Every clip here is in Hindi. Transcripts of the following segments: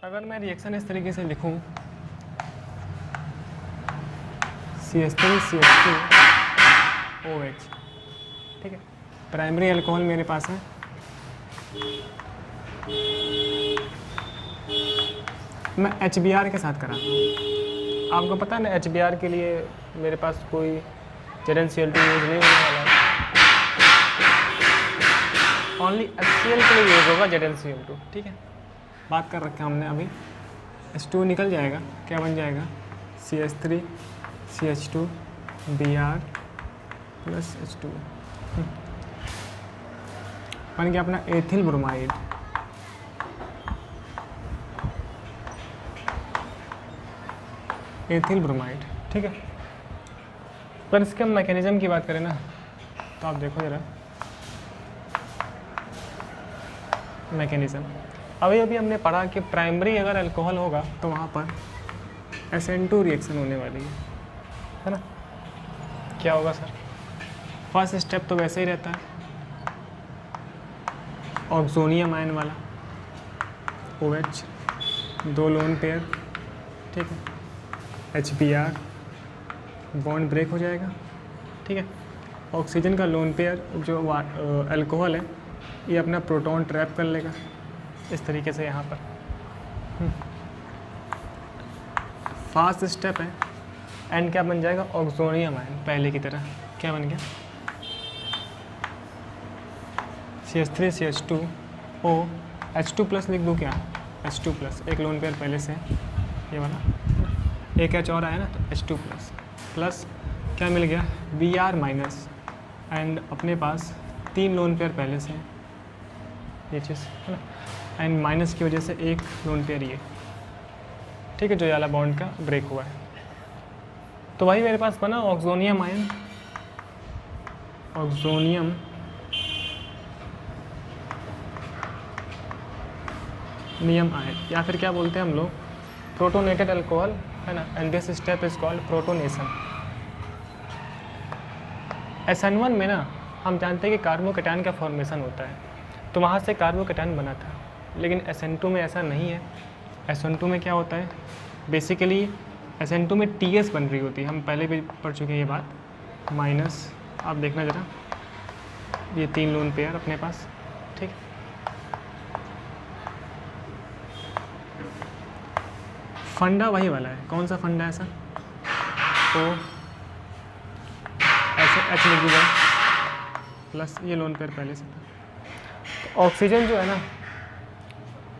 अगर मैं रिएक्शन इस तरीके से लिखूं CH3 CH2 OH, ठीक है, प्राइमरी अल्कोहल मेरे पास है, मैं HBr के साथ कराता हूँ। आपको पता है ना HBr के लिए मेरे पास कोई ZnCl2 यूज नहीं होने वाला है, ओनली HCl के लिए यूज होगा ZnCl2, ठीक है। बात कर रखा हमने अभी, H2 निकल जाएगा, क्या बन जाएगा CH3 CH2 Br plus H2 बन गया अपना एथिल ब्रोमाइड। एथिल ब्रोमाइड, ठीक है। पर इसके मैकेनिज्म की बात करें ना तो आप देखो जरा मैकेनिज्म। अभी हमने पढ़ा कि प्राइमरी अगर अल्कोहल होगा तो वहाँ पर SN2 रिएक्शन होने वाली है ना। क्या होगा सर? फर्स्ट स्टेप तो वैसे ही रहता है, ऑक्सोनियम आयन वाला OH, 2 लोन पेयर, ठीक है, HBr, बॉन्ड ब्रेक हो जाएगा, ठीक है। ऑक्सीजन का लोन पेयर जो अल्कोहल है ये अपना प्रोटॉन ट्रैप कर लेगा इस तरीके से यहाँ पर। फास्ट स्टेप है, एंड क्या बन जाएगा ऑक्सोनियम आयन, पहले की तरह क्या बन गया CH3 CH2 O, H2 plus लिख दूँ क्या, H2 प्लस, एक लोन पेयर पहले से ये वाला, एक H और आया ना तो H2 प्लस, प्लस क्या मिल गया Br माइनस, एंड अपने पास 3 लोन पेयर पहले से हैं ये चीज़ है ना, एंड माइनस की वजह से एक लोन पेयर ये, ठीक है, जो ये वाला बॉन्ड का ब्रेक हुआ है। तो वही मेरे पास बना ऑक्सोनियम आयन, ऑक्सोनियम नियम आयन, या फिर क्या बोलते हैं हम लोग प्रोटोनेटेड अल्कोहल, है ना, and this step is called protonation. SN1 में ना हम जानते हैं कि कार्बोकैटायन का फॉर्मेशन होता है, तो वहाँ से कार्बोकैटायन बना था, लेकिन SN2 में ऐसा नहीं है। SN2 में क्या होता है, बेसिकली SN2 में TS बन रही होती है, हम पहले भी पढ़ चुके हैं ये बात, माइनस, आप देखना ज़रा ये 3 लोन पेयर अपने पास, ठीक। फंडा वही वाला है, कौन सा फंडा है सर, तो ऐसे H लिख दीजिए प्लस ये लोन पेयर पहले से था। तो ऑक्सीजन जो है ना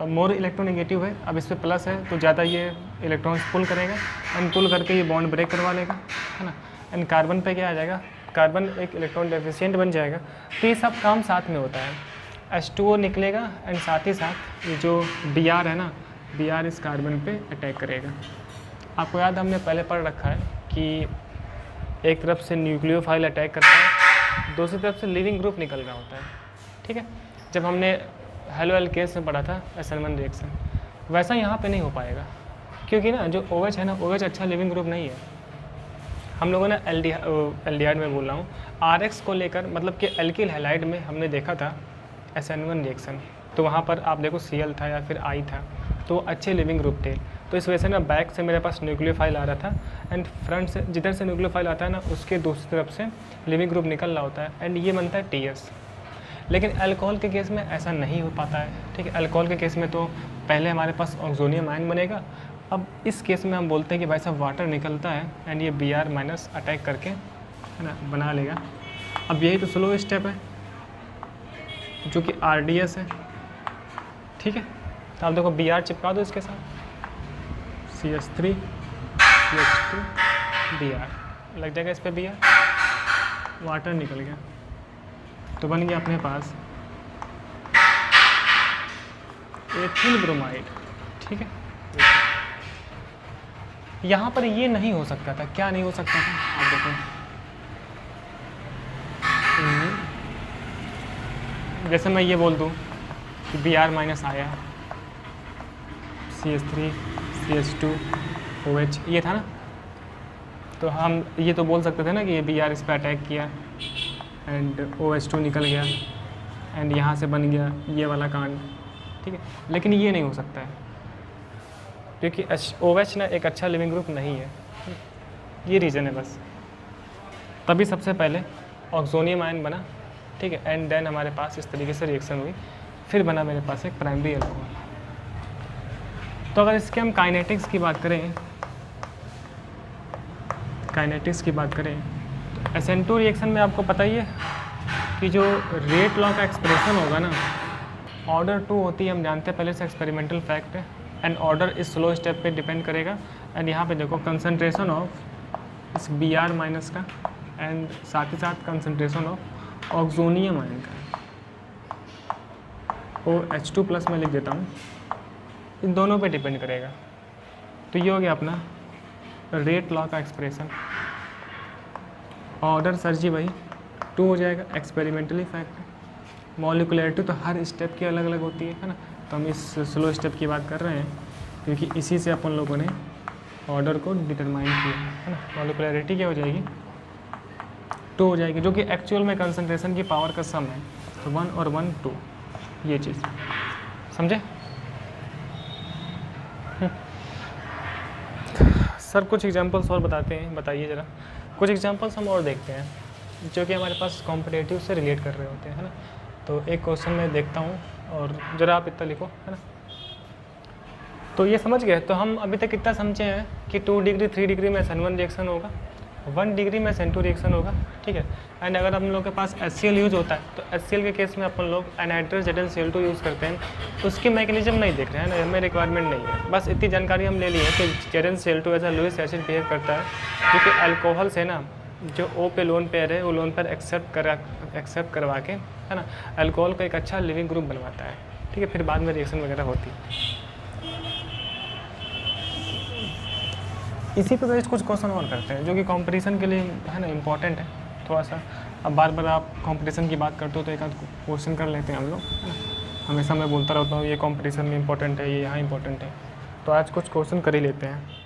मोर इलेक्ट्रोनेगेटिव है, अब इस पर प्लस है तो ज़्यादा ये इलेक्ट्रॉन्स पुल करेगा, एंड पुल करके ये बॉन्ड ब्रेक करवा लेगा, है ना, एंड कार्बन पे क्या आ जाएगा, कार्बन एक इलेक्ट्रॉन डेफिशिएंट बन जाएगा। तो ये सब काम साथ में होता है, H2O निकलेगा एंड साथ ही साथ ये जो Br है ना, Br इस कार्बन पे अटैक करेगा। आपको याद हमने पहले पढ़ रखा है कि एक तरफ से न्यूक्लियोफाइल अटैक करता है, दूसरी तरफ से लिविंग ग्रुप निकल रहा होता है, ठीक है। जब हमने हेलो एल्केस में पढ़ा था SN1 रिएक्शन, वैसा यहाँ पे नहीं हो पाएगा, क्योंकि ना जो OH है ना, OH अच्छा लिविंग ग्रुप नहीं है। हम लोगों ने एल्डिहाइड में बोल रहा हूँ, RX को लेकर, मतलब कि एल्किल हैलाइड में हमने देखा था SN1 रिएक्शन, तो वहाँ पर आप देखो Cl था या फिर I था, तो अच्छे लिविंग ग्रुप थे। तो इस वजह से ना बैक से मेरे पास न्यूक्लियोफाइल आ रहा था, एंड फ्रंट से जिधर से न्यूक्लियोफाइल आता है ना उसके दूसरी तरफ से लिविंग ग्रुप निकल रहा होता है, एंड ये बनता है TS। लेकिन अल्कोहल के केस में ऐसा नहीं हो पाता है, ठीक है। अल्कोहल के केस में तो पहले हमारे पास ऑक्सोनियम आयन बनेगा, अब इस केस में हम बोलते हैं कि भाई साहब वाटर निकलता है एंड ये Br माइनस अटैक करके, है ना, बना लेगा। अब यही तो स्लो स्टेप है जो कि RDS है, ठीक है। तो आप देखो Br चिपका दो इसके साथ, CH3 CH2 Br लग जाएगा इस पर Br, वाटर निकल गया, तो बन गया अपने पास एथिल ब्रोमाइड, ठीक है। यहाँ पर ये नहीं हो सकता था, क्या नहीं हो सकता था, आप देखो जैसे मैं ये बोल दूँ कि Br माइनस आया, CH3 CH2 OH ये था ना, तो हम ये तो बोल सकते थे ना कि ये Br इस पर अटैक किया एंड OH2 निकल गया एंड यहाँ से बन गया ये वाला कांड, ठीक है। लेकिन ये नहीं हो सकता है, क्योंकि OH ना एक अच्छा लिविंग ग्रुप नहीं है, ये रीज़न है बस। तभी सबसे पहले ऑक्सोनियम आयन बना, ठीक है, एंड देन हमारे पास इस तरीके से रिएक्शन हुई, फिर बना मेरे पास एक प्राइमरी अल्कोहल। तो अगर इसके हम काइनेटिक्स की बात करें, तो SN2 रिएक्शन में आपको पता ही है कि जो रेट लॉ का एक्सप्रेशन होगा ना, ऑर्डर 2 होती है, हम जानते हैं पहले से, एक्सपेरिमेंटल फैक्ट है, एंड ऑर्डर इस स्लो स्टेप पे डिपेंड करेगा। एंड यहाँ पे देखो कंसंट्रेशन ऑफ इस Br माइनस का एंड साथ ही साथ कंसंट्रेशन ऑफ ऑक्सोनियम आयन का, OH2 प्लस मैं लिख देता हूँ, इन दोनों पे डिपेंड करेगा। तो ये हो गया अपना रेट लॉ का एक्सप्रेशन। ऑर्डर सर जी वही 2 हो जाएगा, एक्सपेरिमेंटली फैक्ट। मॉलिकुलैरिटी तो हर स्टेप की अलग अलग होती है ना, तो हम इस स्लो स्टेप की बात कर रहे हैं क्योंकि इसी से अपन लोगों ने ऑर्डर को डिटरमाइन किया है ना। मॉलिकुलैरिटी क्या हो जाएगी, 2 हो जाएगी, जो कि एक्चुअल में कंसंट्रेशन की पावर का सम है। तो 1 और 1 2, ये चीज़ समझे। सर कुछ एग्जांपल्स और बताते हैं, बताइए ज़रा। कुछ एग्जांपल्स हम और देखते हैं जो कि हमारे पास कॉम्पिटेटिव से रिलेट कर रहे होते हैं, है ना। तो एक क्वेश्चन मैं देखता हूँ और ज़रा आप इतना लिखो, है ना। तो ये समझ गए। तो हम अभी तक कितना समझे हैं कि 2 डिग्री 3 डिग्री में SN1 रिएक्शन होगा, 1 डिग्री में SN2 रिएक्शन होगा, ठीक है। एंड अगर हम लोग के पास HCl यूज़ होता है तो HCl के केस में अपन लोग एनहाइड्रस ZnCl2 यूज़ करते हैं, तो उसकी मैकेनिज्म नहीं देख रहे हैं ना, हमें रिक्वायरमेंट नहीं है। बस इतनी जानकारी हम ले ली है कि ZnCl2 ऐसा लुईस एसिड बिहेव करता है, क्योंकि अल्कोहल से ना जो O पे लोन पेयर है वो लोन पेयर एक्सेप्ट करवा के, है ना, अल्कोहल का एक अच्छा लिविंग ग्रुप बनवाता है, ठीक है। फिर बाद में रिएक्शन वगैरह होती है। इसी पे बेस्ड कुछ क्वेश्चन और करते हैं जो कि कंपटीशन के लिए, है ना, इम्पॉर्टेंट है थोड़ा सा। अब बार बार आप कंपटीशन की बात करते हो तो एक आध क्वेश्चन कर लेते हैं हम लोग। हमेशा मैं बोलता रहता हूँ ये कंपटीशन में इम्पॉर्टेंट है, ये यहाँ इम्पॉर्टेंट है, तो आज कुछ क्वेश्चन कर ही लेते हैं।